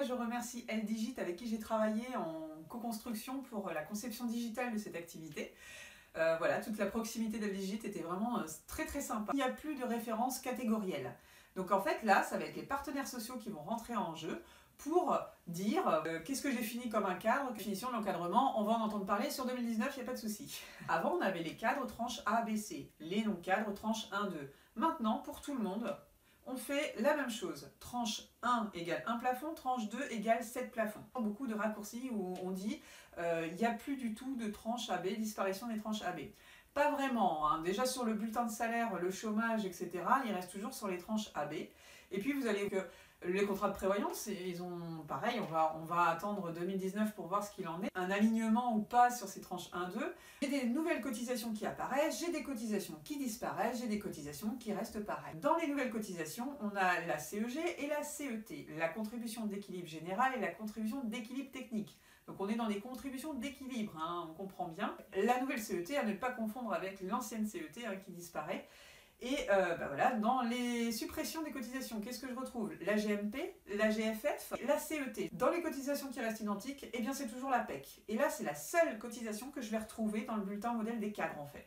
je remercie LDigit avec qui j'ai travaillé en co-construction pour la conception digitale de cette activité. Voilà, toute la proximité d'LDigit était vraiment très très sympa. Il n'y a plus de référence catégorielle. Donc en fait là, ça va être les partenaires sociaux qui vont rentrer en jeu pour dire qu'est-ce que j'ai fini comme un cadre, définition de l'encadrement, on va en entendre parler sur 2019, il n'y a pas de souci. Avant on avait les cadres tranches A, B, C, les non-cadres tranches 1, 2. Maintenant pour tout le monde, on fait la même chose. Tranche 1 égale 1 plafond, tranche 2 égale 7 plafonds. Beaucoup de raccourcis où on dit il n'y a plus du tout de tranche AB, disparition des tranches AB. Pas vraiment, hein. Déjà sur le bulletin de salaire, le chômage, etc., il reste toujours sur les tranches AB. Et puis vous allez que les contrats de prévoyance, ils ont pareil, on va attendre 2019 pour voir ce qu'il en est. Un alignement ou pas sur ces tranches 1-2. J'ai des nouvelles cotisations qui apparaissent, j'ai des cotisations qui disparaissent, j'ai des cotisations qui restent pareilles. Dans les nouvelles cotisations, on a la CEG et la CET, la contribution d'équilibre général et la contribution d'équilibre technique. Donc on est dans des contributions d'équilibre, hein, on comprend bien. La nouvelle CET, à ne pas confondre avec l'ancienne CET hein, qui disparaît. Et voilà, dans les suppressions des cotisations, qu'est-ce que je retrouve? La GMP, la GFF, la CET. Dans les cotisations qui restent identiques, eh bien c'est toujours la PEC. Et là, c'est la seule cotisation que je vais retrouver dans le bulletin modèle des cadres, en fait.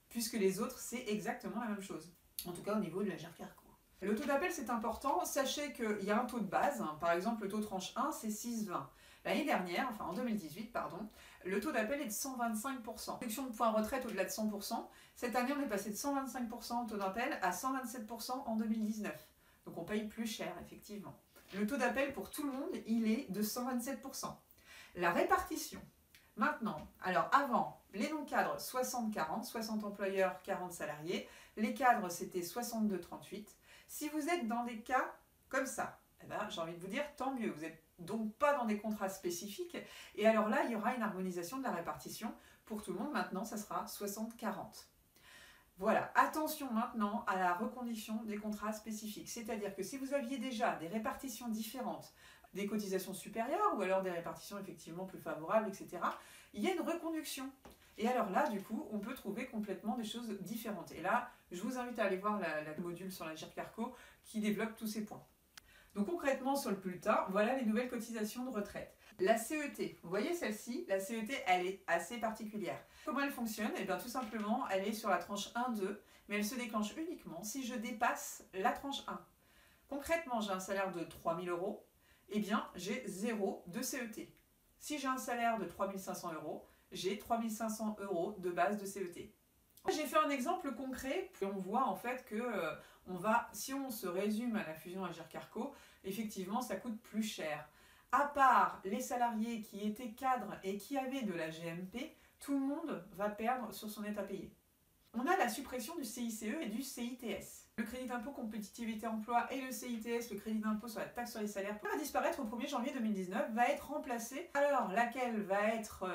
Puisque les autres, c'est exactement la même chose. En tout cas, au niveau de la GERCARCO. Le taux d'appel, c'est important. Sachez qu'il y a un taux de base. Hein. Par exemple, le taux tranche 1, c'est 6,20. L'année dernière, enfin en 2018, pardon, le taux d'appel est de 125%. Réduction de points retraite au-delà de 100%. Cette année, on est passé de 125% au taux d'appel à 127% en 2019. Donc on paye plus cher, effectivement. Le taux d'appel pour tout le monde, il est de 127%. La répartition. Maintenant, alors avant, les non-cadres 60-40, 60 employeurs, 40 salariés. Les cadres, c'était 62-38. Si vous êtes dans des cas comme ça, eh ben, j'ai envie de vous dire, tant mieux. Vous n'êtes donc pas dans des contrats spécifiques. Et alors là, il y aura une harmonisation de la répartition. Pour tout le monde, maintenant, ça sera 60-40. Voilà, attention maintenant à la reconduction des contrats spécifiques. C'est-à-dire que si vous aviez déjà des répartitions différentes, des cotisations supérieures ou alors des répartitions effectivement plus favorables, etc., il y a une reconduction. Et alors là, du coup, on peut trouver complètement des choses différentes. Et là, je vous invite à aller voir le module sur la GERCARCO qui développe tous ces points. Donc concrètement, sur le bulletin, voilà les nouvelles cotisations de retraite. La CET, vous voyez celle-ci, la CET, elle est assez particulière. Comment elle fonctionne? Eh bien tout simplement, elle est sur la tranche 1-2, mais elle se déclenche uniquement si je dépasse la tranche 1. Concrètement, j'ai un salaire de 3 000 €, eh bien j'ai 0 de CET. Si j'ai un salaire de 3 500 €, j'ai 3 500 € de base de CET. J'ai fait un exemple concret, puis on voit en fait que si on se résume à la fusion à GERCARCO, effectivement ça coûte plus cher. À part les salariés qui étaient cadres et qui avaient de la GMP, tout le monde va perdre sur son net à payer. On a la suppression du CICE et du CITS. Le crédit d'impôt compétitivité emploi et le CITS, le crédit d'impôt sur la taxe sur les salaires, va disparaître au 1er janvier 2019, va être remplacé. Alors, laquelle va être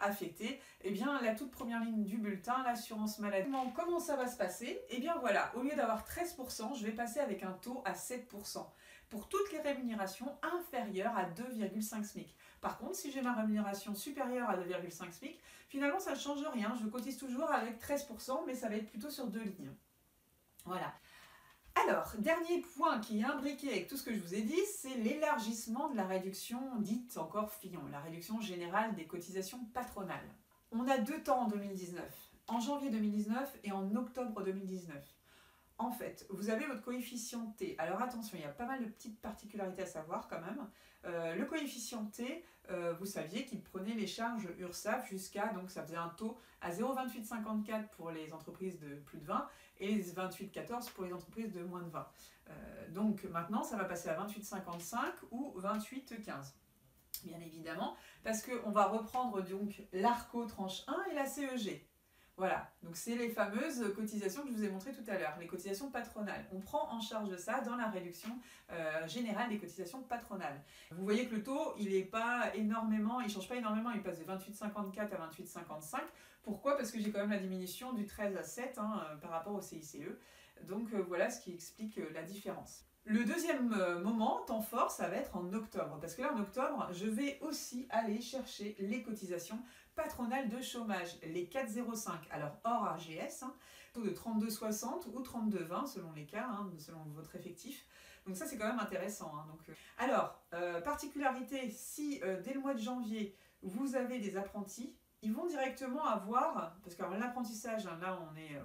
affectée? Eh bien, la toute première ligne du bulletin, l'assurance maladie. Comment ça va se passer? Eh bien voilà, au lieu d'avoir 13%, je vais passer avec un taux à 7%. Pour toutes les rémunérations inférieures à 2,5 SMIC. Par contre, si j'ai ma rémunération supérieure à 2,5 SMIC, finalement ça ne change rien. Je cotise toujours avec 13%, mais ça va être plutôt sur 2 lignes. Voilà. Alors, dernier point qui est imbriqué avec tout ce que je vous ai dit, c'est l'élargissement de la réduction dite encore Fillon, la réduction générale des cotisations patronales. On a 2 temps en 2019, en janvier 2019 et en octobre 2019. En fait, vous avez votre coefficient T. Alors attention, il y a pas mal de petites particularités à savoir quand même. Le coefficient T, vous saviez qu'il prenait les charges URSSAF jusqu'à, donc ça faisait un taux à 0,2854 pour les entreprises de plus de 20 et 28,14 pour les entreprises de moins de 20. Donc maintenant, ça va passer à 28,55 ou 28,15. Bien évidemment, parce qu'on va reprendre donc l'ARCO tranche 1 et la CEG. Voilà, donc c'est les fameuses cotisations que je vous ai montrées tout à l'heure, les cotisations patronales. On prend en charge ça dans la réduction générale des cotisations patronales. Vous voyez que le taux, il n'est pas énormément, il ne change pas énormément, il passe de 28,54 à 28,55. Pourquoi? Parce que j'ai quand même la diminution du 13 à 7 par rapport au CICE. Donc voilà ce qui explique la différence. Le deuxième moment, temps fort, ça va être en octobre. Parce que là, en octobre, je vais aussi aller chercher les cotisations patronales de chômage, les 4,05. Alors, hors AGS, taux de 32,60 ou 32,20 selon les cas, selon votre effectif. Donc ça c'est quand même intéressant. Hein. Donc, alors, particularité, si dès le mois de janvier, vous avez des apprentis, ils vont directement avoir, parce que l'apprentissage, hein, là on est...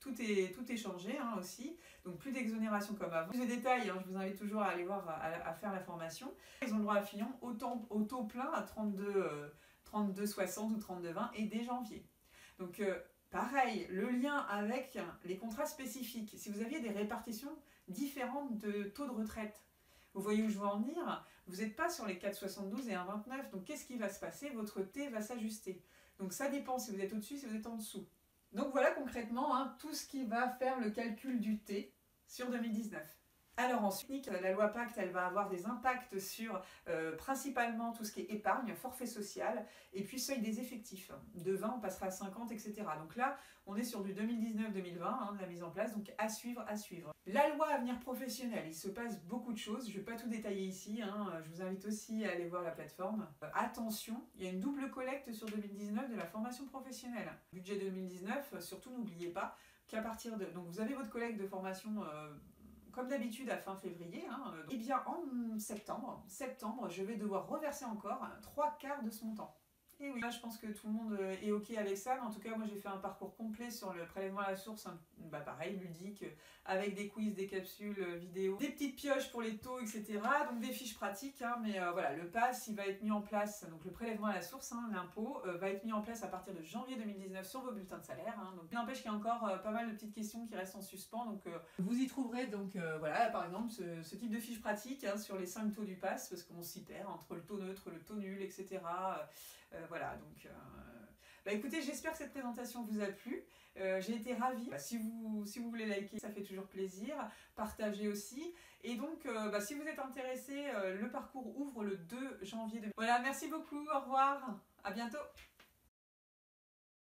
tout est changé hein, aussi, donc plus d'exonération comme avant. Plus de détails, hein, je vous invite toujours à aller voir, à faire la formation. Ils ont le droit à Fillon au taux plein à 32,60 ou 32,20 et dès janvier. Donc pareil, le lien avec les contrats spécifiques. Si vous aviez des répartitions différentes de taux de retraite, vous voyez où je veux en venir, vous n'êtes pas sur les 4,72 et 1,29, donc qu'est-ce qui va se passer? Votre T va s'ajuster. Donc ça dépend si vous êtes au-dessus, si vous êtes en dessous. Donc voilà concrètement hein, tout ce qui va faire le calcul du T sur 2019. Alors ensuite, la loi Pacte, elle va avoir des impacts sur principalement tout ce qui est épargne, forfait social, et puis seuil des effectifs. De 20, on passera à 50, etc. Donc là, on est sur du 2019-2020, hein, de la mise en place, donc à suivre, à suivre. La loi Avenir Professionnel, il se passe beaucoup de choses, je ne vais pas tout détailler ici, hein, je vous invite aussi à aller voir la plateforme. Attention, il y a une double collecte sur 2019 de la formation professionnelle. Budget 2019, surtout n'oubliez pas qu'à partir de... Donc vous avez votre collecte de formation... comme d'habitude à fin février, hein, et bien en septembre, je vais devoir reverser encore 3/4 de ce montant. Et oui, là je pense que tout le monde est ok avec ça, mais en tout cas moi j'ai fait un parcours complet sur le prélèvement à la source, hein, bah pareil, ludique, avec des quiz, des capsules vidéo, des petites pioches pour les taux, etc. Donc des fiches pratiques, hein, mais voilà, le PASS il va être mis en place, donc le prélèvement à la source, hein, l'impôt, va être mis en place à partir de janvier 2019 sur vos bulletins de salaire. Hein, donc il n'empêche qu'il y a encore pas mal de petites questions qui restent en suspens, donc vous y trouverez donc voilà, par exemple ce type de fiche pratique hein, sur les 5 taux du PASS, parce qu'on s'y perd entre le taux neutre, le taux nul, etc. Voilà, donc bah écoutez, j'espère que cette présentation vous a plu. J'ai été ravie. Si vous voulez liker, ça fait toujours plaisir. Partagez aussi. Et donc, bah, si vous êtes intéressé, le parcours ouvre le 2 janvier. Voilà, merci beaucoup. Au revoir. À bientôt.